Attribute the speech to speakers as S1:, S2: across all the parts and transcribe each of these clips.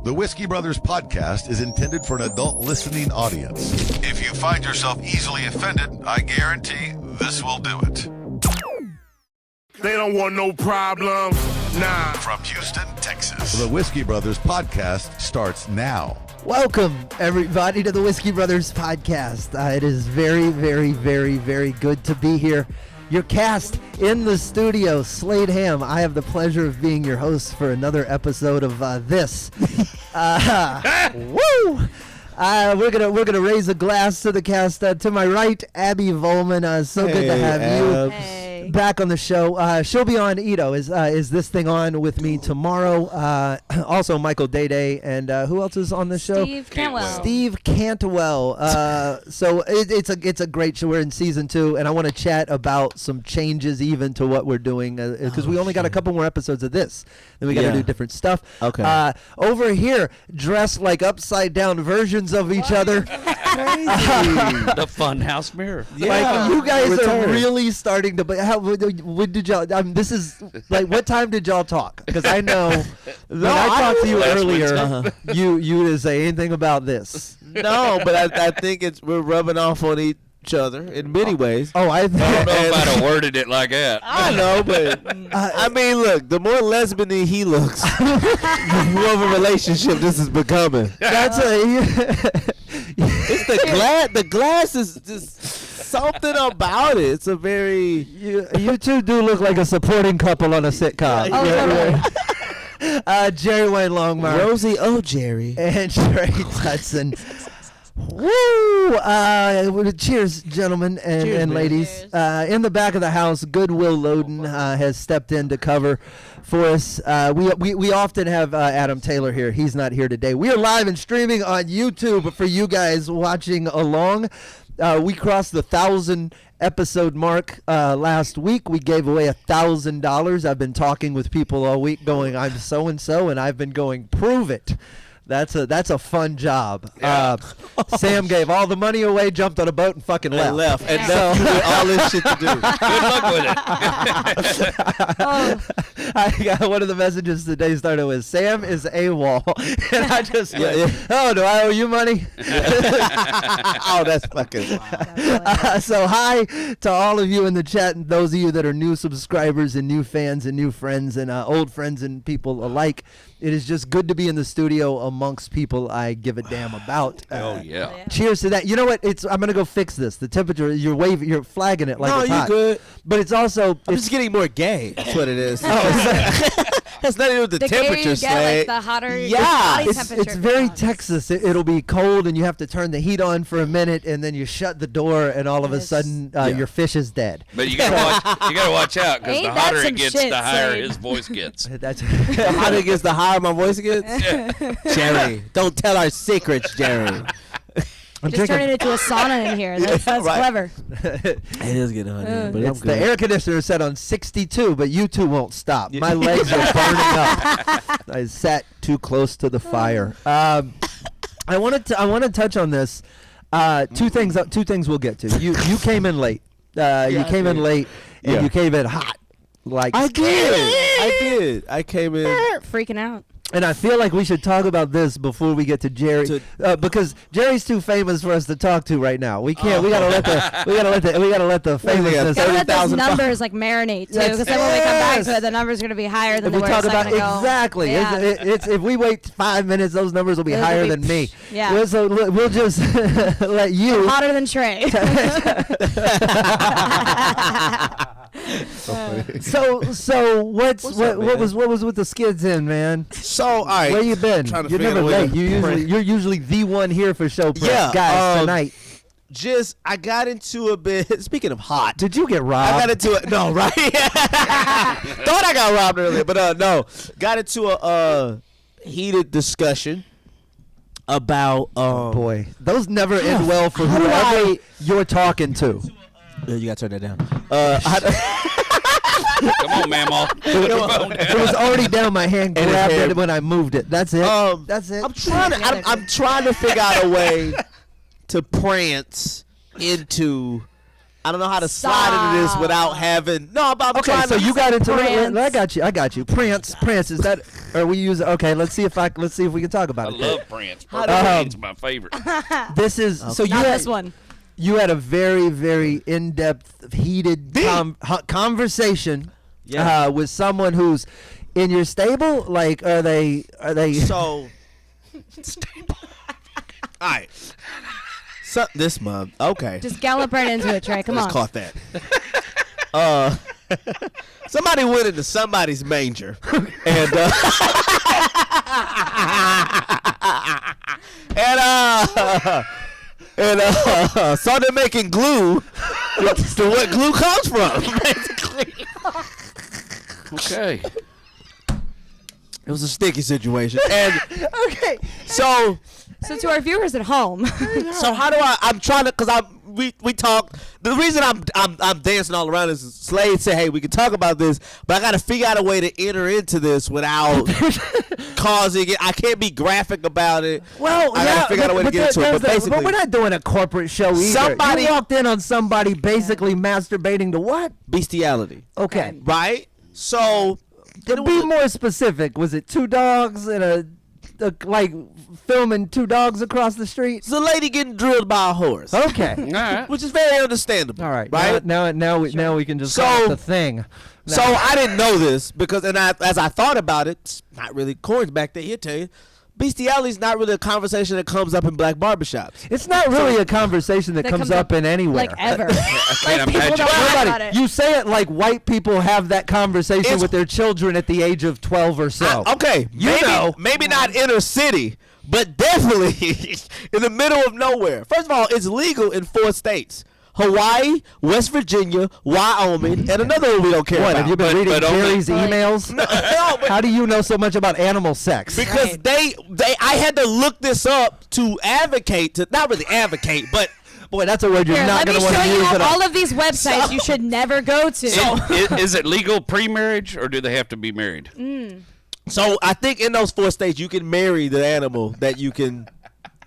S1: The Whiskey Brothers podcast is intended for an adult listening audience. If you find yourself easily offended, I guarantee this will do it.
S2: They don't want no problems, nah.
S1: From Houston, Texas, the Whiskey Brothers podcast starts now.
S3: Welcome, everybody, to the Whiskey Brothers podcast. It is very, very, very, very good to be here. Your cast in the studio, Slade Ham. I have the pleasure of being your host for another episode of this. Woo! We're gonna raise a glass to the cast. To my right, Abbey Vollman. So good to have you.
S4: Hey.
S3: Back on the show. She'll be on Ito. Is this thing on with me tomorrow? Also Michael Day and who else is on the show?
S4: Steve Cantwell.
S3: Steve Cantwell. So it's a great show. We're in season 2, and I want to chat about some changes even to what we're doing because we only got a couple more episodes of this. Then we got to do different stuff.
S5: Okay.
S3: Over here, dressed like upside down versions of each other.
S5: The Funhouse mirror.
S3: Like, you guys are really starting to. When did y'all? This is like, what time did y'all talk? Because I know when I talked to you earlier, you didn't say anything about this.
S5: No, but I think we're rubbing off on each other in many ways.
S3: Oh, I
S6: don't know if I'd have worded it like that.
S5: I know, but I mean, look, the more lesbian he looks, the more of a relationship this is becoming.
S3: That's
S5: It's the glass is just something about it. It's a very
S3: you two do look like a supporting couple on a sitcom. Jerry Wayne Longmire,
S5: Rosie Jerry,
S3: and Trey Hudson. Woo! Cheers, gentlemen and ladies. In the back of the house, Goodwill Loden has stepped in to cover for us. We often have Adam Taylor here. He's not here today. We are live and streaming on YouTube for you guys watching along. We crossed the 1,000 episode mark last week. We gave away $1,000. I've been talking with people all week going, I'm so-and-so, and I've been going, prove it. That's a fun job. Yeah. Sam gave all the money away, jumped on a boat, and fucking left.
S5: And left you with all this shit to do.
S6: Good luck with it.
S3: I got one of the messages today started with, Sam is AWOL. And I just went, oh, do I owe you money?
S5: Oh, that's fucking
S3: wild. So hi to all of you in the chat, and those of you that are new subscribers and new fans and new friends and old friends and people alike. It is just good to be in the studio amongst people I give a damn about.
S6: Oh yeah.
S3: Cheers to that. You know what? I'm gonna go fix this. The temperature. You're flagging it like it's hot.
S5: No, you good.
S3: But it's also.
S5: I'm just getting more gay. That's what it is.
S3: That's nothing to do with
S4: the
S3: temperature,
S4: you get, like, the hotter body temperature.
S3: It's very Texas. It'll be cold, and you have to turn the heat on for a minute, and then you shut the door, and all of a sudden, your fish is dead.
S6: But you gotta watch out, because the hotter it gets, the higher his voice gets.
S3: That's
S5: the hotter it gets, the higher my voice gets.
S6: Yeah.
S5: Jerry, don't tell our secrets, Jerry.
S4: Just turn it into a sauna in here. That's clever.
S5: It is getting hot, but
S3: it's the air conditioner set on 62, but you two won't stop. My legs are burning up. I sat too close to the fire. I want to touch on this. Two things we'll get to. You came in late. You came in late, and you came in hot. Like
S5: I did. I came in
S4: freaking out.
S3: And I feel like we should talk about this before we get to Jerry, because Jerry's too famous for us to talk to right now. We can't. We gotta let the famousness.
S4: Gotta let those numbers like marinate too, because then when we come back to it, the numbers are gonna be higher than
S3: we talk about
S4: exactly.
S3: Yeah. It's if we wait 5 minutes, those numbers will be higher than me.
S4: Yeah.
S3: So we'll just let you.
S4: You're hotter than Trey.
S3: So what was with the skids in, man?
S5: So all right,
S3: where you been? You're never late. You're usually the one here for show prep. Guys, tonight.
S5: I got into a bit. Speaking of hot,
S3: did you get robbed?
S5: I got into it. No, right? Thought I got robbed earlier, but no. Got into a heated discussion about.
S3: Boy, those never end well for whoever you're talking to.
S5: Yeah, you gotta turn that down.
S6: Come on, Mamaw.
S3: It was already down. My hand grabbed it when I moved it. That's it. That's it.
S5: I'm trying to figure out a way to prance into I don't know how to slide into this without having. No, I'm
S3: Okay,
S5: trying
S3: so
S5: to.
S3: you got into
S4: Prance.
S3: I got you. Prance is that? Or we use? Okay, let's see if we can talk about
S6: I
S3: it.
S6: love Prince. Purple Rain's my favorite.
S3: This is so you
S4: Not
S3: had,
S4: this one.
S3: you had a very very in-depth heated conversation with someone who's in your stable. Like, are they?
S5: So. All right. So, this month, okay.
S4: Just gallop right into it, Trey. Come on.
S5: Just caught that. Somebody went into somebody's manger and saw them making glue to what glue comes from. Basically,
S6: Okay.
S5: it was a sticky situation, and
S3: Okay.
S5: so
S4: So to our viewers at home,
S5: So how do I'm trying to, cause we talk. The reason I'm dancing all around is Slade said, hey, we can talk about this, but I got to figure out a way to enter into this without causing it. I can't be graphic about it.
S3: Well,
S5: I gotta figure out a way to get into it. But basically,
S3: but we're not doing a corporate show either.
S5: Somebody-
S3: You walked in on somebody basically masturbating to what?
S5: bestiality,
S3: Okay.
S5: right? So
S3: To be more specific, was it two dogs and a like filming two dogs across the street?
S5: it's a lady getting drilled by a horse,
S3: Okay.
S6: All right.
S5: which is very understandable.
S3: All right.
S5: right?
S3: Now we can just
S5: So-
S3: call it the thing.
S5: So I didn't know this because, as I thought about it, it's not really. Corey's back there. He'll tell you, bestiality is not really a conversation that comes up in black barbershops.
S3: It's not really a conversation that comes up in anywhere.
S4: like ever.
S6: can't
S4: People
S6: imagine.
S4: don't talk
S3: Nobody-
S4: about it.
S3: you say it like white people have that conversation
S5: It's-
S3: with their children at the age of 12 or so.
S5: Okay,
S3: You
S5: maybe,
S3: know.
S5: maybe not inner city, but definitely in the middle of nowhere. First of all, it's legal in 4 states: Hawaii, West Virginia, Wyoming, and another one we don't care
S3: What,
S5: about.
S3: have you been reading
S6: but only-
S3: Jerry's emails?
S5: No, but
S3: How do you know so much about animal sex?
S5: because I had to look this up to advocate, to not really advocate, but
S3: Boy, that's a word you're
S4: Here,
S3: not
S4: let me
S3: going to want
S4: show
S3: to
S4: you
S3: use at all.
S4: all of these websites you should never go to.
S6: Is it legal pre-marriage or do they have to be married?
S5: so I think in those 4 states you can marry the animal that you can.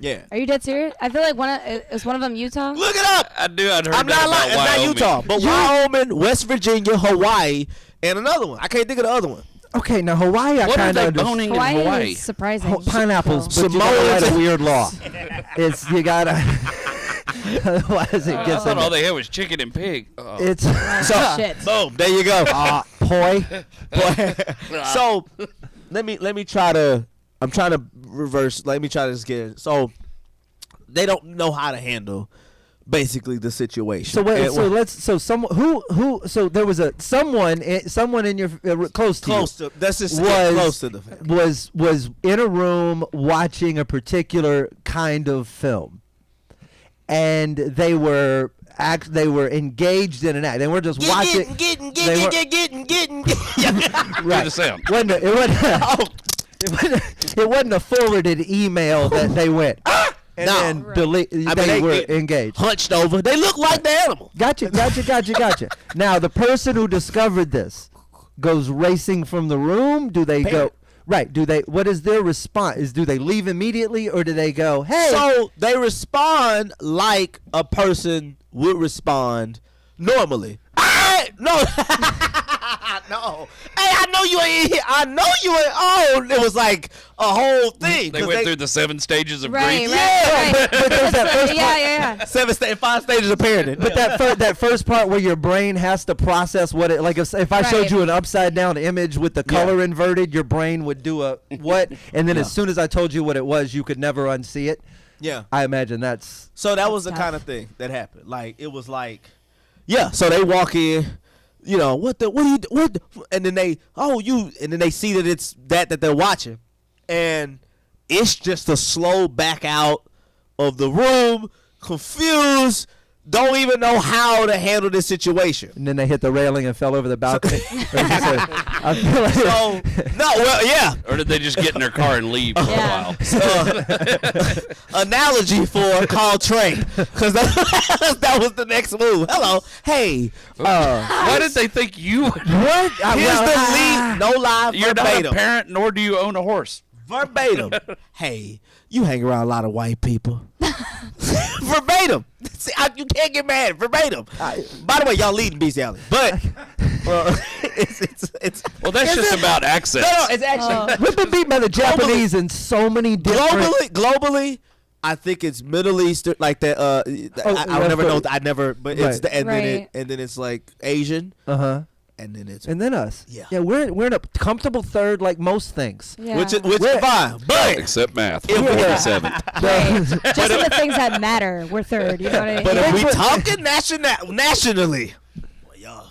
S5: Yeah.
S4: Are you dead serious? I feel like is one of them Utah?
S5: Look it up.
S6: I'd heard
S5: I'm
S6: that
S5: not
S6: about
S5: lying. It's not
S6: Wyoming.
S5: Utah, but Wyoming, West Virginia, Hawaii, and another one. I can't think of the other one.
S3: Okay, now Hawaii, I
S6: What are
S3: kind
S6: they
S3: of
S6: boning in
S4: Hawaii,
S6: Hawaii?
S4: is surprising.
S3: pineapples,
S4: So-
S3: but you gotta write a
S5: Samoans-
S3: weird law. It's you gotta. Otherwise, it
S6: I
S3: gets
S6: thought
S3: in.
S6: all they had was chicken and pig. Oh.
S3: It's
S5: So,
S4: Shit.
S5: boom, there you go.
S3: poi.
S5: So, let me try to. I'm trying to reverse. Let me try to just get it. So, they don't know how to handle basically the situation.
S3: So wait,
S5: And-
S3: so let's someone who so there was someone in your close to
S5: close to. That's just
S3: Was-
S5: close to the family.
S3: was in a room watching a particular kind of film, and they were engaged in an act. They weren't just watching.
S5: Getting.
S3: Right.
S6: the sound.
S3: It wasn't a forwarded email that they went. And
S5: No.
S3: then delete.
S5: I mean,
S3: they were
S5: they
S3: engaged.
S5: Hunched over. They look like the animal.
S3: Gotcha. Now, the person who discovered this goes racing from the room. Do they go?
S5: Parent.
S3: Right. Do they? What is their response? Do they leave immediately, or do they go, "Hey"?
S5: So they respond like a person would respond normally. No. No. Hey, I know you ain't here. I know you ain't. Oh, it was like a whole thing.
S6: They
S5: 'cause
S6: went through the 7 stages of
S4: Right,
S6: grief.
S4: right, right.
S3: but there's that first
S4: yeah.
S5: 5 stages of parenting.
S3: But that first part where your brain has to process what it like. If I showed
S4: Right.
S3: you an upside down image with the color inverted, your brain would do a what? And then as soon as I told you what it was, you could never unsee it.
S5: Yeah.
S3: I imagine that's.
S5: So that was the
S4: tough.
S5: kind of thing that happened. Like it was like, yeah. So they walk in, you know, what do you do? And then they see that it's that they're watching, and it's just a slow back out of the room, confused, don't even know how to handle this situation.
S3: And then they hit the railing and fell over the balcony. I feel like
S5: So no, well, yeah.
S6: Or did they just get in their car and leave for
S4: Yeah.
S6: a while?
S5: Analogy for call Trey, because that was the next move. Hello, hey.
S6: Why did they think you would?
S3: what?
S5: Here's the lead. No live
S6: You're not a
S5: verbatim.
S6: parent, nor do you own a horse.
S5: verbatim. Hey, you hang around a lot of white people. Verbatim. See, you can't get mad. Verbatim. By the way, y'all leading bestiality, but it's
S6: well, that's just about accents.
S5: No, it's actually
S3: We've been beat by the Japanese in so many different.
S5: Globally, I think it's Middle Eastern, like that. I never know. I never, but it's the, and then it's like Asian. And then it's
S3: us.
S5: Yeah.
S3: We're in a comfortable third, like most things.
S4: Yeah.
S5: which is fine, but
S6: Except math.
S5: If
S6: We're
S5: we-
S6: 47th.
S4: Right. Just in the things that matter, we're third. You know what I mean?
S5: but if we talking nationally, well, y'all,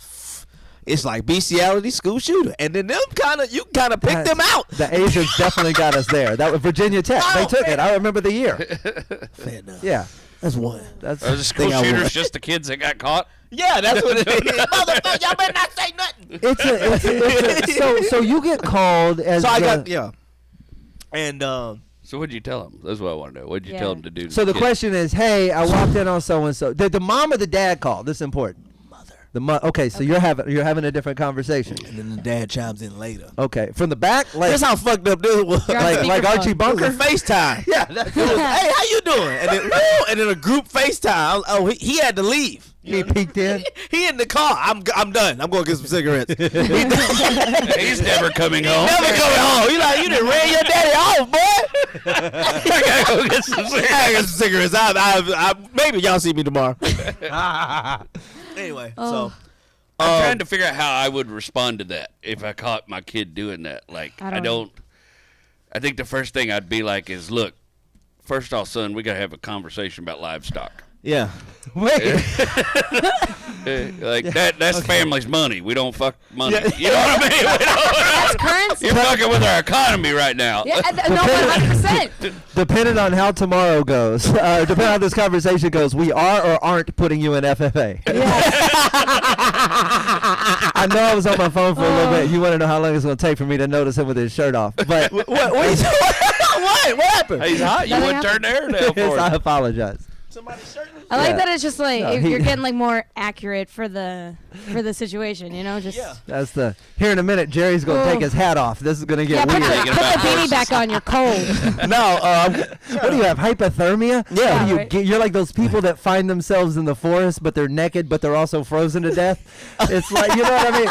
S5: it's like bestiality, school shooter, and then you kind of pick them out.
S3: The Asians definitely got us there. That was Virginia Tech. They took it. I remember the year.
S5: Fair enough.
S3: Yeah.
S5: That's one.
S3: That's
S6: Are the school
S5: thing I
S6: shooters
S5: want.
S6: just the kids that got caught?
S5: Yeah, that's what it is. Motherfucker, y'all better not say nothing.
S3: so you get called as
S5: So I got and
S6: So what'd you tell them? That's what I want to know. What'd you tell them to do? To
S3: so the
S6: kids?
S3: question is, hey, I walked in on so and so. Did the mom or the dad call? This is important. Okay, so you're having a different conversation.
S5: and then the dad chimes in later.
S3: Okay, from the back, like
S5: That's how fucked up this was.
S4: You're on
S3: like Archie
S4: speakerphone.
S5: It
S3: Bunker.
S5: was FaceTime.
S3: Yeah, that's
S5: It was, hey, how you doing? And then, and then a group FaceTime. Oh, he had to leave.
S3: he peeked in.
S5: He in the car. I'm done. I'm going to get some cigarettes. He
S6: He's never coming home.
S5: never coming home. He like, you done ran your daddy off, boy.
S6: I gotta go get some cigarettes.
S5: I got some cigarettes. I maybe y'all see me tomorrow. Anyway, so.
S6: I'm trying to figure out how I would respond to that if I caught my kid doing that. Like, I think the first thing I'd be like is, look, first off, son, we got to have a conversation about livestock.
S5: Yeah.
S3: Wait.
S6: Like, that's family's money. We don't fuck money. You know what I mean?
S4: That's currency.
S6: You're fucking with our economy right now.
S4: Yeah, no, 100%.
S3: Depending on how tomorrow goes, depending on how this conversation goes, we are or aren't putting you in FFA. I know I was on my phone for a little bit. You want to know how long it's going to take for me to notice him with his shirt off. But
S5: What happened?
S6: He's hot. You
S4: Nothing
S6: wouldn't turn the air down for
S3: I
S6: him.
S3: apologize.
S5: Somebody's shirt?
S4: I like
S3: Yeah.
S4: that it's just like
S3: No,
S4: you're getting like more accurate for the situation, you know? Just
S3: That's the. Here in a minute, Jerry's going to take his hat off. This is going to get
S4: put
S3: weird.
S4: the beanie back on. You're cold.
S5: No,
S3: What do you have? Hypothermia?
S5: Yeah.
S3: What do
S4: Right.
S3: you're like those people that find themselves in the forest, but they're naked, but they're also frozen to death. It's like, you know what I mean?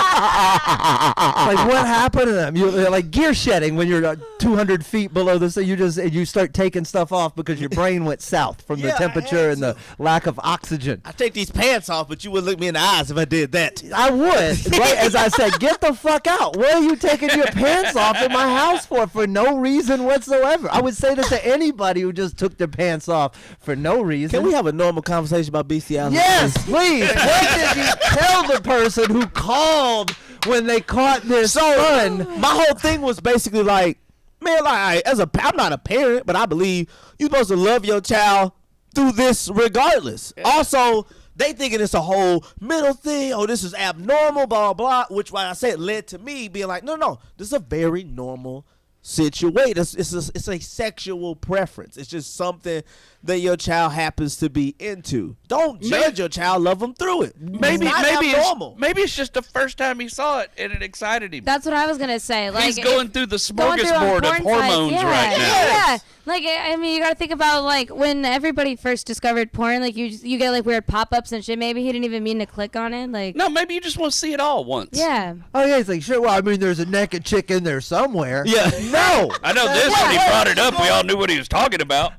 S3: Like, what happened to them? You're like gear shedding when you're 200 feet below the sea. You start taking stuff off because your brain went south from the
S5: Yeah, I
S3: temperature
S5: had
S3: and the lack of oxygen.
S5: I take these pants off, but you would look me in the eyes if I did that.
S3: I would, right? As I said, get the fuck out. What are you taking your pants off in my house for no reason whatsoever? I would say that to anybody who just took their pants off for no reason.
S5: Can we have a normal conversation about bestiality?
S3: Yes, please. What did you tell the person who called when they caught their son?
S5: My whole thing was basically like, man, like I'm not a parent, but I believe you're supposed to love your child through this regardless. Also, they thinking it's a whole middle thing. Oh, this is abnormal, blah, blah, blah. Which, like I said, led to me being like, no, this is a very normal situation. It's a sexual preference. It's just something that your child happens to be into. Don't judge your child. Love them through it.
S6: Maybe
S5: normal.
S6: maybe it's just the first time he saw it and it excited him.
S4: That's what I was gonna say. Like
S6: He's going through the
S4: going through
S6: smorgasbord of
S4: porn sites,
S6: hormones right now.
S4: Yeah. Like, I mean, you gotta think about like when everybody first discovered porn. Like you get like weird pop-ups and shit. Maybe he didn't even mean to click on it. Like,
S6: No, maybe you just want to see it all once.
S4: yeah.
S3: Oh, yeah, he's like, sure, well, I mean, there's a naked chick in there somewhere.
S5: Yeah.
S3: No.
S6: I know this when he brought it up, we all knew what he was talking about.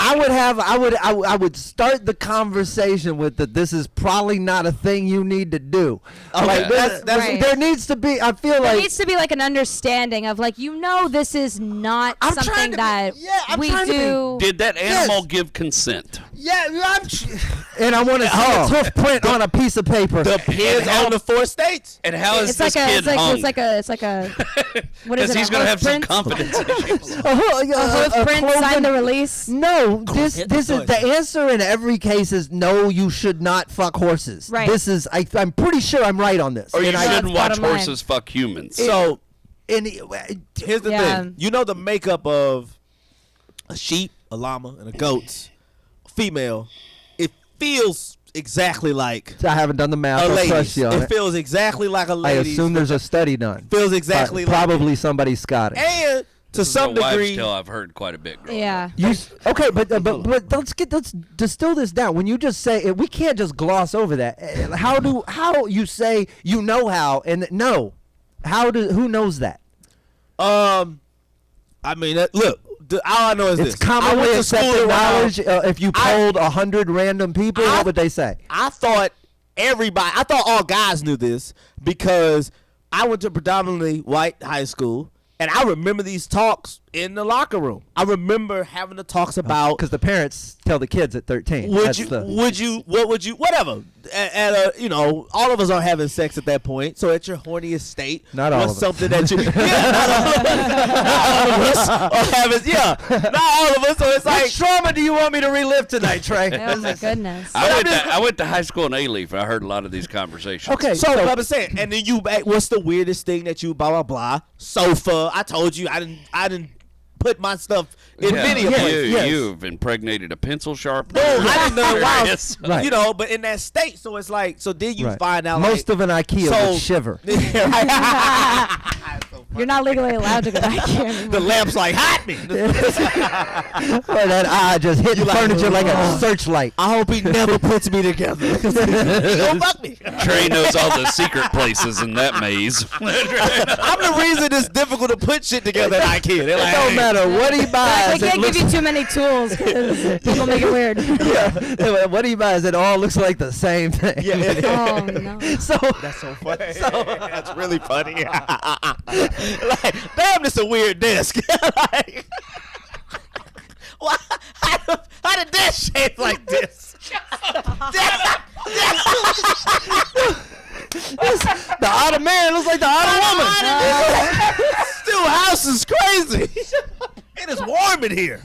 S3: I would start the conversation with that this is probably not a thing you need to do.
S5: Okay.
S3: Like,
S5: That's
S4: Right.
S3: there needs to be, I feel
S4: There
S3: like,
S4: needs to be like an understanding of like this is not
S3: I'm trying
S4: something
S3: to be-
S4: that
S3: yeah, I'm
S4: we
S3: trying to be-
S4: do.
S6: Did that animal give consent?
S3: yeah, and I want to see a hoof print on a piece of paper.
S5: Depends on the 4 states.
S6: And how is
S4: It's
S6: this
S4: like a,
S6: kid hung?
S4: it's like a what is
S6: Because
S4: it?
S6: he's
S4: a
S6: going to
S4: hoof
S6: have some
S4: print?
S6: confidence issues.
S3: A
S4: Hoof print, sign the release.
S3: No, this
S5: Hit the
S3: is
S5: choice.
S3: the answer in every case is no. You should not fuck horses.
S4: Right.
S3: This is I'm pretty sure I'm right on this.
S6: Or you
S3: And I-
S6: shouldn't watch
S4: bottom line.
S6: horses fuck humans.
S5: So
S3: and
S5: here's the
S4: Yeah.
S5: thing. You know the makeup of a sheep, a llama, and a goat, female, it feels exactly like
S3: I haven't done the math.
S5: a
S3: I'll
S5: lady.
S3: trust you on
S5: It
S3: it.
S5: feels exactly like a
S3: I
S5: lady.
S3: assume there's a study done.
S5: Feels exactly like
S3: probably somebody Scottish.
S5: And to some degree.
S6: Tale I've heard quite a bit.
S4: Yeah.
S3: Okay, but let's distill this down. When you just say we can't just gloss over that. How you say you know how and no, who knows that?
S5: I mean, look. All I know is
S3: it's
S5: this.
S3: commonly accepted knowledge. If you polled 100 random people, what would they say?
S5: I thought all guys knew this because I went to predominantly white high school, and I remember these talks in the locker room. I remember having the talks about
S3: because the parents tell the kids at 13.
S5: Whatever. All of us are having sex at that point. So at your horniest state,
S3: not all of us.
S5: Something that you, not all of us are having. Not all of us. So it's like,
S3: what trauma do you want me to relive tonight, Trey?
S4: Oh my goodness.
S6: I went to high school in A-Leaf. I heard a lot of these conversations.
S5: Okay, so I'm saying, and then what's the weirdest thing that you blah blah blah? Sofa. I told you I didn't put my stuff in video.
S6: You've impregnated a pencil sharpener.
S5: No, I didn't know why.
S3: Right.
S5: But in that state, so it's like, so then you find out
S3: most of an IKEA would shiver.
S4: You're not legally allowed to go back here.
S5: The lamp's like, hot me.
S3: Or that eye just hit furniture like a searchlight.
S5: I hope he never puts me together. Don't fuck me.
S6: Trey knows all the secret places in that maze.
S5: I'm the reason it's difficult to put shit together at IKEA. They're like,
S3: it don't matter what he buys.
S4: They can't give you too many tools because people make it weird.
S3: Yeah. What he buys, it all looks like the same thing.
S4: Oh, no.
S3: So
S5: that's so funny. That's really funny. Like, damn, this a weird desk. Like, how did that shape like this?
S3: The otter man looks like the otter woman.
S5: Still, house is crazy. It is warm in here.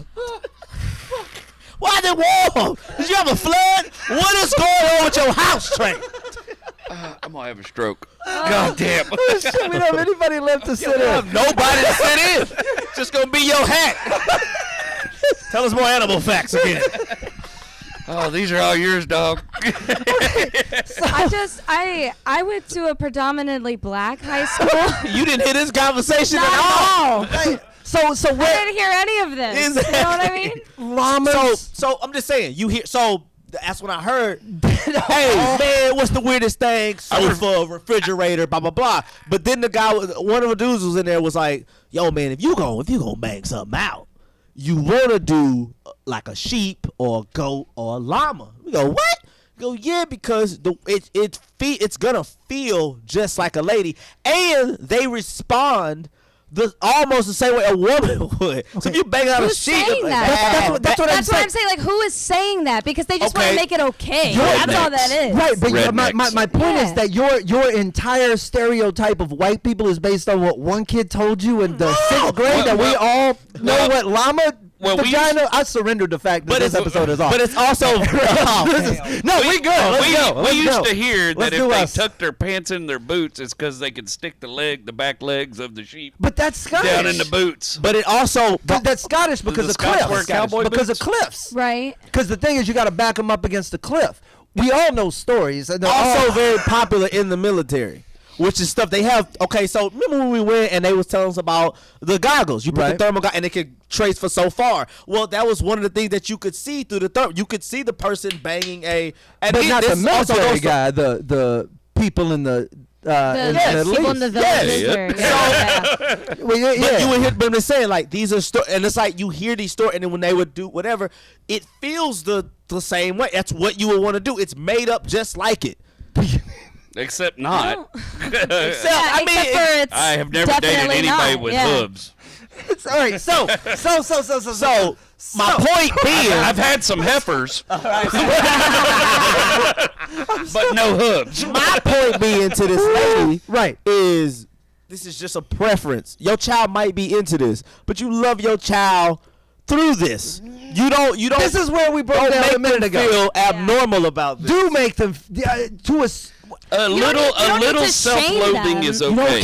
S5: Why is it warm? Did you have a flood? What is going on with your house, Trey?
S6: I'm gonna have a stroke. God damn.
S3: Shit, we don't have anybody left to sit in.
S5: Nobody to sit in. It's just gonna be your hat. Tell us more animal facts again.
S6: Oh, these are all yours, dog.
S4: I went to a predominantly black high school.
S5: You didn't hear this conversation at all.
S3: So
S4: I didn't hear any of this. You know what I mean?
S3: Llamas.
S5: So I'm just saying. That's when I heard. Hey man, what's the weirdest thing? Sofa, refrigerator, blah blah blah. But then one of the dudes was in there was like, "Yo man, if you gonna bang something out, you wanna do like a sheep or a goat or a llama?" We go, "What?" We go, "Yeah, because it's gonna feel just like a lady, and they respond." Almost the same way a woman would. Okay. So if you bang out a sheep,
S4: that's what I'm saying. Like, who is saying that? Because they just want to make it okay. That's all that is.
S3: Right, but my point is that your entire stereotype of white people is based on what one kid told you in the 6th grade that we all know what llama. Vagina, I surrendered the fact that this episode is off.
S5: But it's also
S3: we good.
S6: We used to hear that if they tucked their pants in their boots, it's because they could stick the back legs of the sheep.
S3: But that's Scottish.
S6: Down in the boots.
S5: But it also
S3: that's Scottish because of cliffs. Because of cliffs.
S4: Right.
S3: Because the thing is, you got to back them up against the cliff. We all know stories, and they're
S5: also very popular in the military. Which is stuff they have. Okay, so remember when we went and they was telling us about the goggles? You put the thermal goggles and it could trace for so far. Well, that was one of the things that you could see through the thermal. You could see the person banging
S3: but not the military guy. The people in the
S4: people in the village.
S5: But you would hear them saying like these are stories, and it's like you hear these stories, and then when they would do whatever, it feels the same way. That's what you would want to do. It's made up just like it.
S6: Except not.
S4: I
S6: have never dated anybody with hooves.
S3: All right, so
S5: my point being,
S6: I've had some heifers, but no hooves.
S5: My point being to this lady, is this is just a preference. Your child might be into this, but you love your child through this. You don't.
S3: This is where we broke down a minute ago.
S5: Feel abnormal about this.
S3: Do make them to us.
S6: A little self-loathing is okay.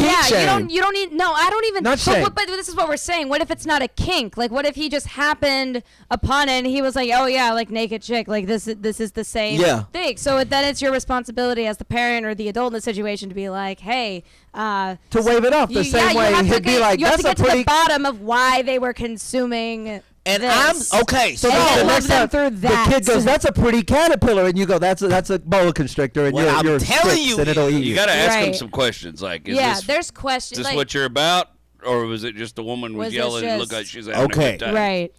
S4: You don't need. No, I don't even.
S3: Not shame.
S4: But this is what we're saying. What if it's not a kink? Like, what if he just happened upon it and he was like, oh yeah, like naked chick. Like this is the same thing. So then it's your responsibility as the parent or the adult in the situation to be like, hey.
S3: To wave it off the same way he'd be like,
S4: you have
S3: that's
S4: to get
S3: a pretty.
S4: To the bottom of why they were consuming.
S5: And
S4: this.
S5: I'm okay. So
S3: the
S4: next time
S3: the kid goes, "That's a pretty caterpillar," and you go, "That's a boa constrictor," and you're
S5: telling
S3: six,
S5: you,
S3: and it'll eat
S6: you got to ask him some questions like,
S4: there's questions.
S6: Is this what you're about, or was it just the woman was yelling and looked like she's having a good time?
S4: Right.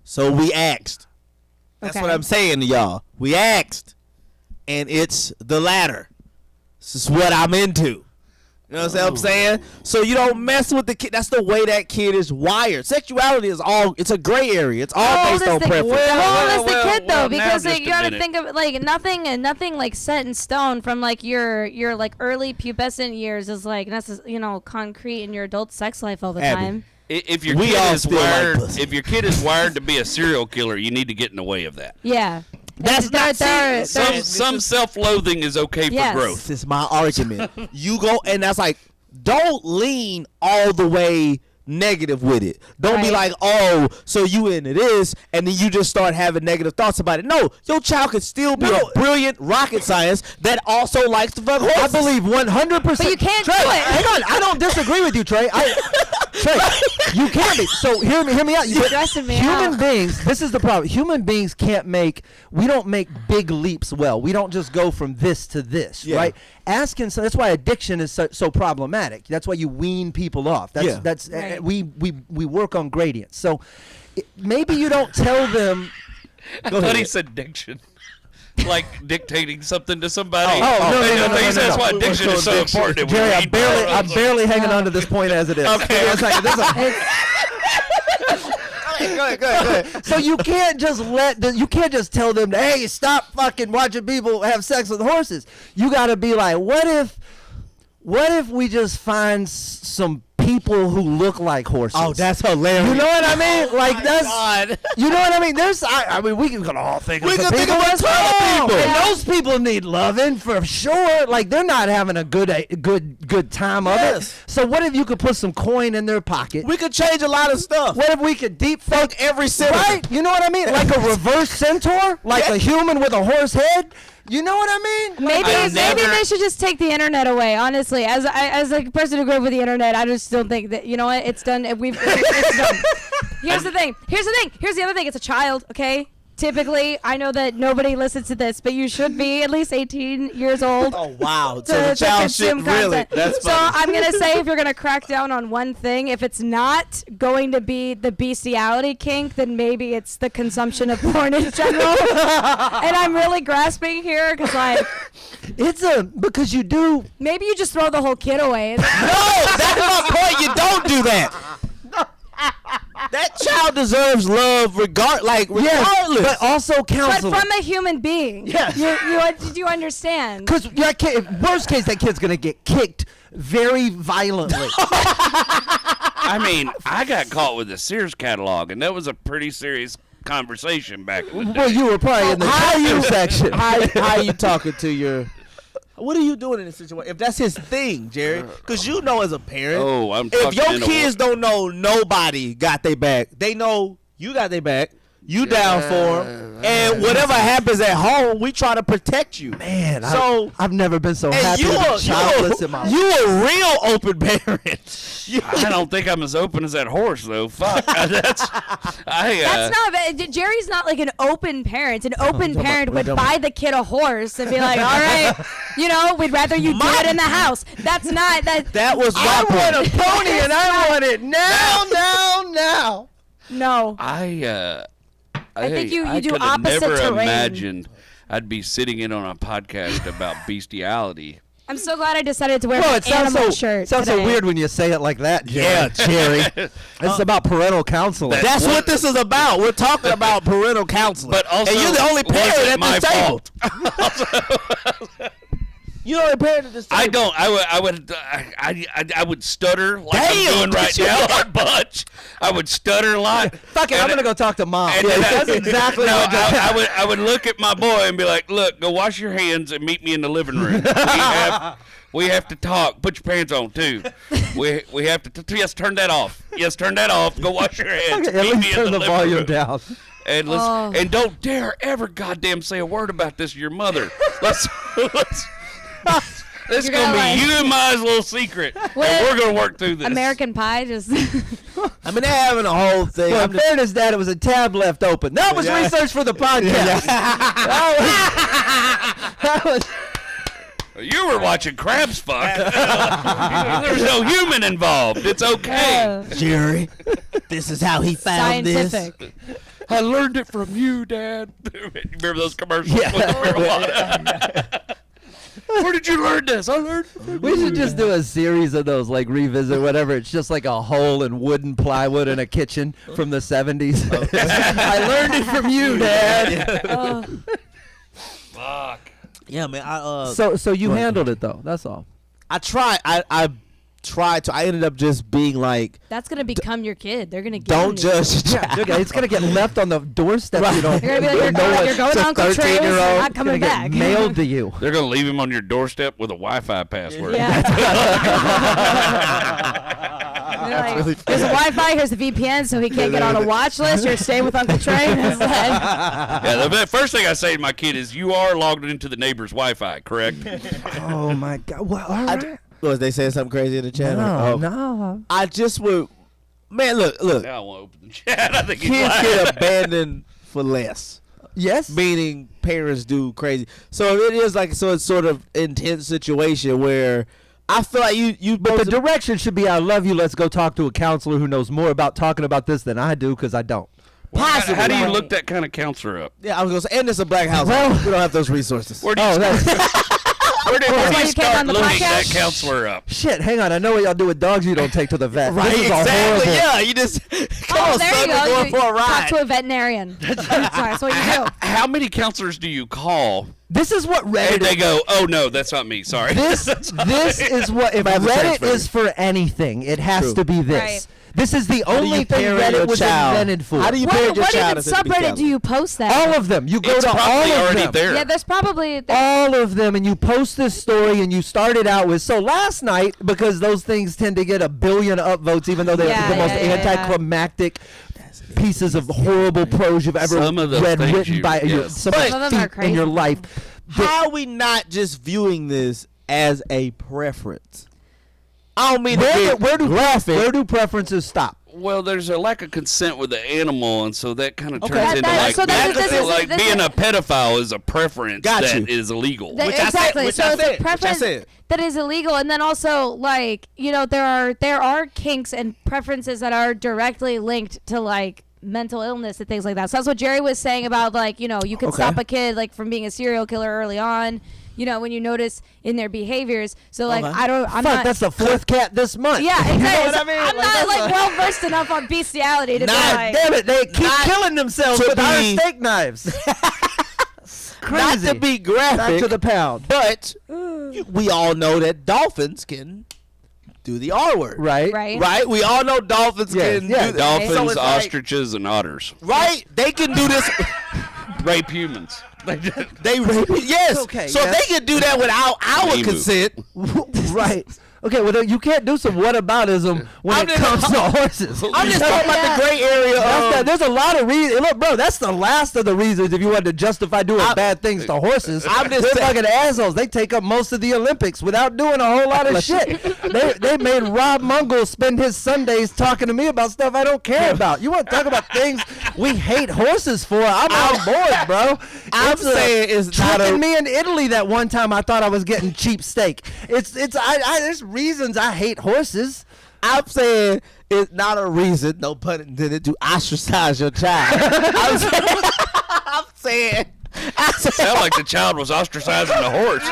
S5: So we asked. That's what I'm saying to y'all. We asked, and it's the latter. This is what I'm into. You know what I'm saying? So you don't mess with the kid. That's the way that kid is wired. Sexuality is it's a gray area. It's all based on preference.
S4: Well, that's the kid though, because like, you gotta think of like nothing like set in stone from like your like early pubescent years is like concrete in your adult sex life all the time.
S6: If your kid is wired to be a serial killer, you need to get in the way of that.
S4: Yeah.
S5: That's not
S6: some self-loathing is okay for growth.
S5: This is my argument. You go, and that's like, don't lean all the way negative with it. Don't be like, oh, so you into this, and then you just start having negative thoughts about it. No, your child could still be a brilliant rocket scientist that also likes to fuck horses.
S3: I believe 100%.
S4: But you can't
S3: Trey,
S4: do it.
S3: Hang on, I don't disagree with you, Trey. Trey, you can't be. So hear me out.
S4: You're stressing me
S3: Human
S4: out.
S3: beings, this is the problem. Human beings we don't make big leaps well. We don't just go from this to this, right? Asking, so that's why addiction is so problematic. That's why you wean people off. That's
S4: right.
S3: We work on gradients. So maybe you don't tell them.
S6: I thought he said addiction. Like dictating something to somebody.
S3: No.
S6: That's why addiction is so important.
S3: Jerry, I'm barely hanging on to this point as it is.
S5: Okay.
S3: Go ahead. So you can't just tell them, hey, stop fucking watching people have sex with horses. You got to be like, what if we just find some people who look like horses?
S5: Oh, that's hilarious.
S3: You know what I mean? Like that's.
S5: God.
S3: You know what I mean? I mean, we can all think of some people.
S5: Of people.
S3: And those people need loving for sure. Like they're not having a good time of it. So what if you could put some coin in their pocket?
S5: We could change a lot of stuff.
S3: What if we could deep fake
S5: every citizen?
S3: Right? You know what I mean? Like a reverse centaur, like a human with a horse head. You know what I mean?
S4: Maybe they should just take the internet away. Honestly, as a person who grew up with the internet, I just don't think that it's done. It's done. Here's the thing. Here's the other thing. It's a child. Okay. Typically, I know that nobody listens to this, but you should be at least 18 years old.
S5: Oh, wow. So the child should really. That's
S4: so
S5: funny.
S4: I'm going to say if you're going to crack down on one thing, if it's not going to be the bestiality kink, then maybe it's the consumption of porn in general. And I'm really grasping here because, like...
S3: because you do...
S4: Maybe you just throw the whole kid away.
S5: No, that's my point. You don't do that. That child deserves love regardless.
S3: But also counseling.
S4: But from a human being.
S3: Yes.
S4: Do you understand?
S3: Because worst case, that kid's going to get kicked very violently.
S6: I mean, I got caught with a Sears catalog, and that was a pretty serious conversation back in the day.
S3: Well, you were probably in the value section.
S5: How you talking to your... What are you doing in this situation? If that's his thing, Jerry, because you know as a parent, if your kids don't know nobody got their back, they know you got their back. You down for them, and whatever happens at home, we try to protect you.
S3: Man, I've never been so happy to be childless in my life.
S5: You a real open parent.
S6: I don't think I'm as open as that horse, though. Fuck, that's
S4: not bad. Jerry's not like an open parent. An open parent would buy the kid a horse and be like, all right, we'd rather you do it in the house. That's not that.
S5: That was my
S3: I
S5: point.
S3: want a pony and I want it now.
S4: No.
S6: I
S4: think you do
S6: could have
S4: opposite
S6: never
S4: terrain.
S6: imagined I'd be sitting in on a podcast about bestiality.
S4: I'm so glad I decided to wear
S3: Well,
S4: an
S3: it sounds
S4: animal shirt
S3: sounds so
S4: today.
S3: weird when you say it like that, Jerry. Yeah, Jerry. It's about parental counseling.
S5: That's what this is about. We're talking about parental counseling.
S6: But also,
S5: and you're the only parent at
S6: my
S5: this table.
S6: fault.
S5: You know, parents just.
S6: I don't. I would stutter like I'm doing right now a bunch. I would stutter a lot.
S3: Fuck it, I'm gonna go talk to mom.
S6: And
S3: That's exactly
S6: no,
S3: what
S6: I would look at my boy and be like, "Look, go wash your hands and meet me in the living room. We have to talk. Put your pants on too. We have to. Yes, turn that off. Yes, turn that off. Go wash your hands.
S3: Okay, at
S6: Meet me
S3: least
S6: in
S3: turn the
S6: living
S3: volume
S6: room.
S3: down.
S6: And and don't dare ever goddamn say a word about this to your mother. Let's This is
S4: You're
S6: gonna be
S4: gonna, like-
S6: you and my little secret, and
S4: What?
S6: we're gonna work through this.
S4: American Pie just.
S5: I mean, they're having a whole thing.
S3: Well, in fairness, Dad, it was a tab left open. That was research for the podcast. That was
S6: You were watching crabs fuck. There's no human involved. It's okay.
S5: Jerry, this is how he found
S4: Scientific.
S6: I learned it from you, Dad. Remember those commercials?
S3: Yeah.
S6: With marijuana? Where did you learn this? I learned it from
S3: We should just do a series of those, like revisit whatever. It's just like a hole in wooden plywood in a kitchen from the 70s. I learned it from you, Dad.
S6: Fuck.
S5: Yeah, man.
S3: So you handled it though. That's all.
S5: I tried. I tried to. I ended up just being like,
S4: That's gonna become your kid. They're gonna get
S5: don't
S4: into it.
S5: judge your child.
S3: Okay, it's gonna get left on the doorstep. You know,
S4: You're gonna be like, you're going to Uncle Trey's. You're not coming back.
S3: Mailed to you.
S6: They're gonna leave him on your doorstep with a Wi-Fi password.
S4: Yeah. They're like, here's a Wi-Fi. Here's the VPN, so he can't get on a watch list. You're staying with Uncle Trey. Instead.
S6: Yeah, the first thing I say to my kid is, "You are logged into the neighbor's Wi-Fi, correct?"
S3: Oh my God. Well, all right.
S5: Was they saying something crazy in the chat?
S3: No.
S5: I just would. Man, look.
S6: Now I want to open the chat. I think he's
S5: Kids
S6: lying.
S5: get abandoned for less.
S3: Yes.
S5: Meaning parents do crazy. So it is like it's sort of intense situation where I feel like you.
S3: But the direction should be, I love you. Let's go talk to a counselor who knows more about talking about this than I do, because I don't.
S5: Possibly.
S6: How do you look that kind of counselor up?
S5: Yeah, I was gonna say, and it's a black house.
S3: Well-
S5: We don't have those resources.
S6: Where do you, where do
S4: why
S6: you
S4: you came
S6: start
S4: on the
S6: looking that
S4: podcast?
S6: counselor up?
S3: Shit, hang on. I know what y'all do with dogs you don't take to the vet.
S5: Right,
S3: This is a
S5: exactly.
S3: horrible.
S5: Yeah, you just come
S4: Oh,
S5: on,
S4: there
S5: son,
S4: you
S5: we're
S4: go.
S5: going
S4: You
S5: for a
S4: talk
S5: ride.
S4: to a veterinarian. That's what you do.
S6: How many counselors do you call?
S3: This is what Reddit
S6: And they go, "Oh no, that's not me. Sorry."
S3: This is what, if
S5: have a
S3: Reddit
S5: transfer.
S3: is for anything, it has
S5: True.
S3: to be this.
S4: Right.
S3: This is the
S5: do
S3: only
S5: you
S3: thing
S5: parent
S3: Reddit
S5: your
S3: was
S5: child?
S3: invented for.
S5: How do you
S4: What
S5: parent your
S4: even
S5: child if it's
S4: subreddit do you post that?
S3: All of them. You go
S6: It's
S3: to all
S6: probably
S3: of
S6: already
S3: them.
S6: there.
S4: Yeah, there's probably.
S3: All of them, and you post this story, and you start it out with, so last night, because those things tend to get 1 billion upvotes, even though they're
S4: Yeah,
S3: the most
S4: yeah, yeah, yeah.
S3: anticlimactic pieces of horrible prose you've ever
S6: Some of those
S3: read
S6: things
S3: written
S6: you-
S3: by
S6: yes.
S3: some
S4: Some of them are
S3: in your
S4: crazy.
S3: life.
S5: How are we not just viewing this as a preference? I don't mean
S3: Where do
S5: graphic.
S3: preferences stop?
S6: Well, there's a lack of consent with the animal, and so that kind of turns
S5: Okay.
S6: into
S4: That-
S6: like,
S4: so that's- this is-
S6: like
S4: this
S6: being
S4: is-
S6: a pedophile is a preference
S5: Got
S6: that
S5: you.
S6: is illegal.
S4: That-
S5: Which I said-
S4: exactly.
S5: which
S4: So
S5: I
S4: it's
S5: said,
S4: a
S5: which I
S4: preference
S5: said.
S4: that is illegal, and then also like there are kinks and preferences that are directly linked to like mental illness and things like that. So that's what Jerry was saying about like you can
S5: Okay.
S4: stop a kid like from being a serial killer early on. When you notice in their behaviors. So like
S5: Okay.
S4: I'm
S3: Fuck,
S4: not.
S3: that's the 4th cat this month.
S4: Yeah, exactly.
S3: You know what I mean?
S4: I'm
S3: Like,
S4: not
S3: that's
S4: like
S3: a-
S4: well versed enough on bestiality to be
S5: Not
S4: like.
S3: Damn it, they keep
S5: Not
S3: killing themselves
S5: to
S3: with iron
S5: be-
S3: steak knives. Crazy.
S5: Not to be graphic,
S3: Back to the pound.
S5: but we all know that dolphins can do the R word.
S3: Right?
S4: Right.
S5: Right? We all know dolphins
S3: Yeah,
S5: can
S3: yeah.
S5: do that.
S6: Dolphins,
S5: So it's like-
S6: ostriches, and otters
S5: right? They can do this.
S6: rape humans.
S5: They rape it. Yes.
S3: Okay,
S5: so
S3: yes.
S5: they can do that without our
S6: Emu.
S5: consent.
S3: Right. Okay, well, you can't do some whataboutism when
S5: I'm
S3: it
S5: just-
S3: comes to horses.
S5: I'm just talking about the gray area of.
S3: There's a lot of reasons. Look, bro, that's the last of the reasons if you wanted to justify doing bad things to horses.
S5: I'm just
S3: They're
S5: saying-
S3: fucking assholes. They take up most of the Olympics without doing a whole lot of shit. They made Rob Mungle spend his Sundays talking to me about stuff I don't care about. You want to talk about things we hate horses for? I'm on board, bro.
S5: I'm saying it's not
S3: tricking
S5: a.
S3: me in Italy that one time I thought I was getting cheap steak. There's reasons I hate horses.
S5: I'm saying it's not a reason, no pun intended, to ostracize your child. I'm saying.
S6: Sound like the child was ostracizing the horse.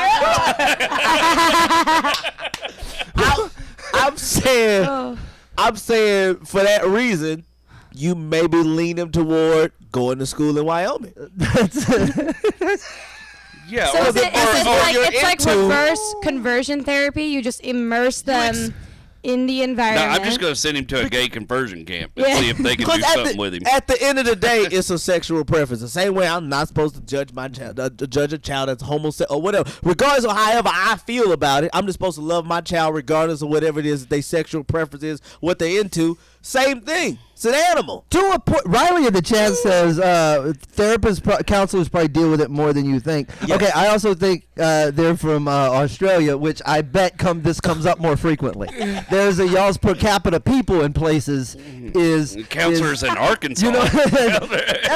S5: I'm saying for that reason, you maybe lean him toward going to school in Wyoming.
S6: Yeah.
S4: So
S6: or
S4: is
S6: the-
S4: it, is it
S6: or
S4: like
S6: you're
S4: it's like
S5: into-
S4: reverse conversion therapy? You just immerse them in the
S6: No,
S4: environment.
S6: I'm just going to send him to a gay conversion camp and
S4: Yeah.
S6: see if they can do
S5: Because
S6: something with him.
S5: at the end of the day, it's a sexual preference. The same way I'm not supposed to judge my child, judge a child that's homosexual or whatever. Regardless of however I feel about it, I'm just supposed to love my child regardless of whatever it is that their sexual preference is, what they're into. Same thing. It's an animal.
S3: To a point, Riley in the chat says therapists, counselors probably deal with it more than you think.
S5: Yes.
S3: Okay, I also think they're from Australia, which I bet this comes up more frequently. There's a y'all's per capita people in places is
S6: Counselors in Arkansas.
S3: you know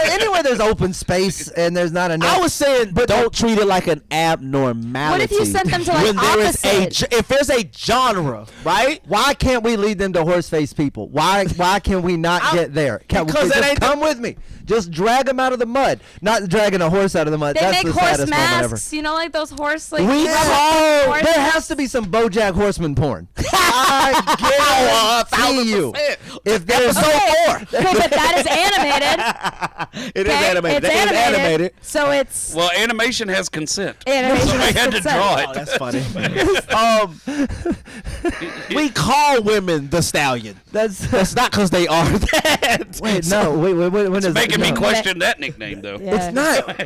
S3: anywhere there's open space and there's not enough.
S5: I was saying, but don't treat it like an abnormality.
S4: What if you sent them to, like,
S5: when there is
S4: opposite?
S5: if there's a genre, right?
S3: Why can't we lead them to horse-faced people? Why can we not get there?
S5: Because
S3: just
S5: it ain't
S3: come with me. Just drag them out of the mud. Not dragging a horse out of the mud.
S4: They
S3: That's
S4: make
S3: the
S4: horse
S3: saddest moment ever.
S4: masks. You know, like those horse like.
S3: We
S4: horse
S3: there
S4: masks?
S3: has to be some BoJack Horseman porn. I guarantee you. If there's
S4: Okay, but that is animated.
S5: It is
S4: Okay?
S5: animated.
S4: It's
S5: That is animated.
S4: So it's
S6: Well, animation has consent.
S4: animation.
S6: So they
S4: has
S6: had to
S4: consent.
S6: draw
S5: Oh,
S6: it.
S5: that's funny. We call women the Stallion.
S3: that's
S5: Not because they are that.
S3: wait when
S6: It's
S3: is
S6: making me
S3: no.
S6: question that nickname, though.
S4: Yeah.
S3: It's not.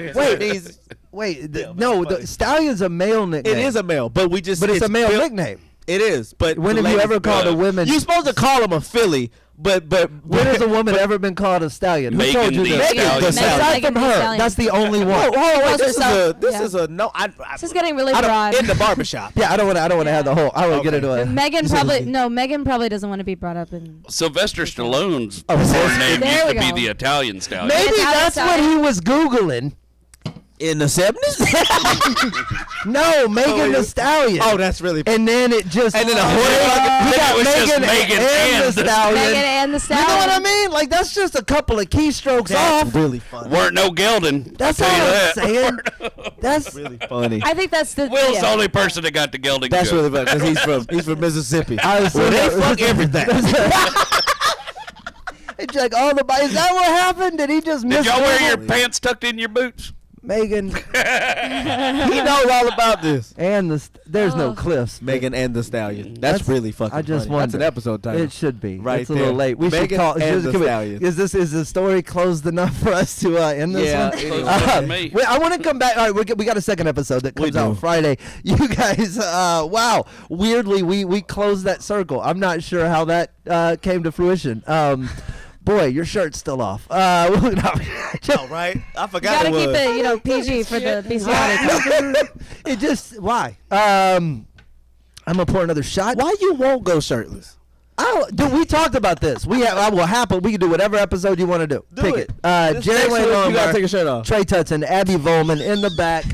S3: Wait,
S5: These-
S3: no. The Stallion's a male nickname.
S5: It is a male, but we just.
S3: but it's a male
S5: built-
S3: nickname.
S5: It is, but
S3: When
S5: the
S3: have you
S5: ladies-
S3: ever called a woman?
S5: You're supposed to call them a filly, but
S3: When has a woman ever been called a stallion? Who
S6: Megan
S3: told you
S6: the
S3: this?
S6: Stallion.
S5: the
S3: Aside
S4: Megan
S3: from
S4: the
S3: her,
S4: Stallion.
S3: that's the only one.
S5: Wait,
S4: Calls
S5: this is
S4: herself-
S5: a this
S4: yeah.
S5: is a no.
S4: This is getting really
S5: I don't-
S4: broad.
S5: in the barbershop.
S3: Yeah, I don't want to have the whole. I want to get into it.
S4: Megan probably doesn't want to be brought up in.
S6: Sylvester Stallone's
S3: Oh,
S6: porn name
S4: there
S6: used
S4: we
S6: to be
S4: go.
S6: the Italian Stallion.
S3: Maybe
S4: Italian
S3: that's what
S4: Stallion.
S3: he was Googling.
S5: In the 70s.
S3: No, Megan the Stallion.
S5: Oh, that's really.
S3: And then it just.
S5: And then a
S3: he
S5: horse.
S3: got
S6: It was just
S3: Megan
S6: Megan
S3: and
S6: and
S3: the
S6: the-
S3: Stallion.
S4: Megan and the
S3: You
S4: Stallion.
S3: know what I mean? Like that's just a couple of keystrokes
S5: That's
S3: off.
S5: really funny.
S6: Weren't no gelding.
S3: That's
S6: I'll
S3: all
S6: tell you
S3: I'm
S6: that.
S3: saying. That's
S5: Really funny.
S4: I think that's the.
S6: Will's
S4: yeah.
S6: the only person that got the gelding
S5: That's
S6: joke.
S5: really funny because he's from Mississippi.
S3: I was
S5: Well, they
S3: saying-
S5: fuck everything.
S3: It's like all the. Is that what happened? Did he just miss?
S6: Did y'all wear your
S3: Google?
S6: pants tucked in your boots?
S3: Megan
S5: He knows all about this.
S3: and the. There's no
S4: Oh.
S3: cliffs.
S5: Megan and the Stallion. That's really fucking.
S3: I just
S5: funny. That's an
S3: wonder.
S5: episode title.
S3: It should be.
S5: Right
S3: It's a little
S5: there.
S3: late. We should
S5: Megan
S3: call.
S5: and the
S3: can we-
S5: Stallion.
S3: Is the story closed enough for us to end this
S5: Yeah,
S3: one?
S5: it is.
S6: Close to me.
S3: Wait, I want to come back. All right, we got a second episode that
S5: We
S3: comes out
S5: do.
S3: Friday. You guys, wow, weirdly, we closed that circle. I'm not sure how that came to fruition. Boy, your shirt's still off.
S5: Oh, right. I
S4: You
S5: forgot
S4: gotta
S5: it was.
S4: keep it, PG for the PC audience.
S3: It just why? I'm gonna pour another shot.
S5: Why you won't go shirtless?
S3: Dude, we talked about this. I will happily. We can do whatever episode you want to do.
S5: Do
S3: Pick
S5: it.
S3: it.
S5: This
S3: Jerry
S5: next
S3: Wayne
S5: week, you
S3: Longmire,
S5: gotta take your shirt off.
S3: Trey Tutson, Abbey Vollman in the back.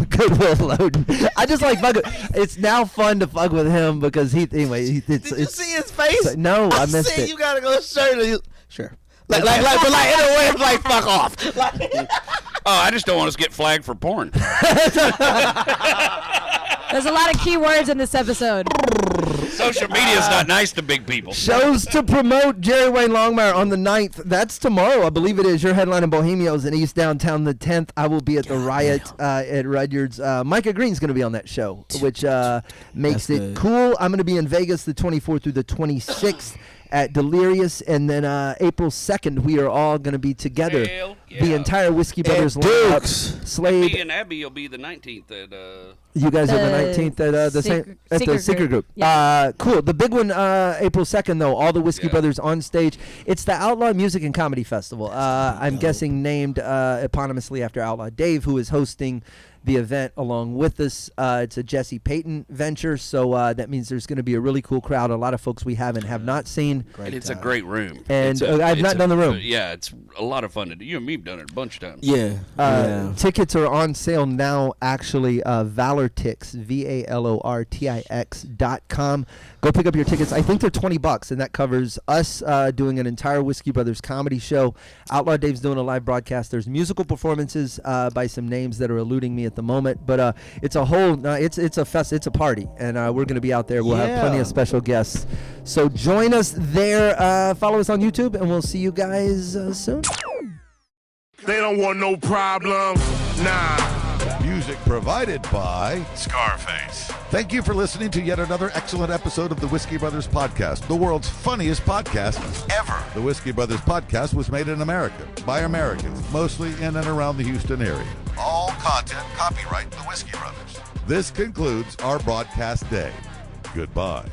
S3: Goodwill Loading. I just like fucking. It's now fun to fuck with him because it's.
S5: Did you see his face?
S3: No, I missed
S5: said
S3: it.
S5: You gotta go shirtless. Sure. But like in a way, it's like fuck off. Like,
S6: Oh, I just don't want us to get flagged for porn.
S4: There's a lot of key words in this episode.
S6: Social media is not nice to big people.
S3: Shows to promote Jerry Wayne Longmire on the 9th. That's tomorrow, I believe it is. Your headline in Bohemios in East Downtown the 10th. I will be at the Riot at Rudyard's. Micah Green's going to be on that show, which makes
S5: That's
S3: it
S5: good.
S3: cool. I'm going to be in Vegas the 24th through the 26th at Delirious, and then April 2nd we are all going to be together.
S6: Hell
S3: The
S6: yeah.
S3: entire Whiskey Brothers
S5: And
S3: lineup.
S5: Dukes.
S6: Me
S3: Slade,
S6: and Abby will be the 19th at
S3: you guys are the
S4: The
S3: 19th at the
S4: secret-
S3: at the
S4: secret
S3: secret
S4: group.
S3: group.
S4: Yeah.
S3: Cool. The big one, April 2nd though. All the Whiskey
S6: Yeah.
S3: Brothers on stage. It's the Outlaw Music and Comedy Festival. I'm guessing named eponymously after Outlaw Dave, who is hosting the event along with us. It's a Jesse Payton venture, so that means there's going to be a really cool crowd. A lot of folks we have not seen.
S6: and it's a great room.
S3: And,
S6: It's a-
S3: I've
S6: it's
S3: not done the room.
S6: Yeah, it's a lot of fun to do. You and me have done it a bunch of times.
S5: yeah.
S3: Tickets are on sale now, actually. Valortix, VALORTIX.com. Go pick up your tickets. I think they're $20, and that covers us doing an entire Whiskey Brothers comedy show. Outlaw Dave's doing a live broadcast. There's musical performances by some names that are eluding me at the moment, but it's a whole. It's a fest. It's a party, and we're going to be out there. We'll have plenty of special guests. So join us there. Follow us on YouTube, and we'll see you guys soon.
S2: They don't want no problem. Nah.
S1: Views Music provided by
S2: Scarface.
S1: Thank you for listening to yet another excellent episode of the Whiskey Brothers Podcast, the world's funniest podcast ever. The Whiskey Brothers Podcast was made in America by Americans, mostly in and around the Houston area. All content copyright the Whiskey Brothers. This concludes our broadcast day. Goodbye.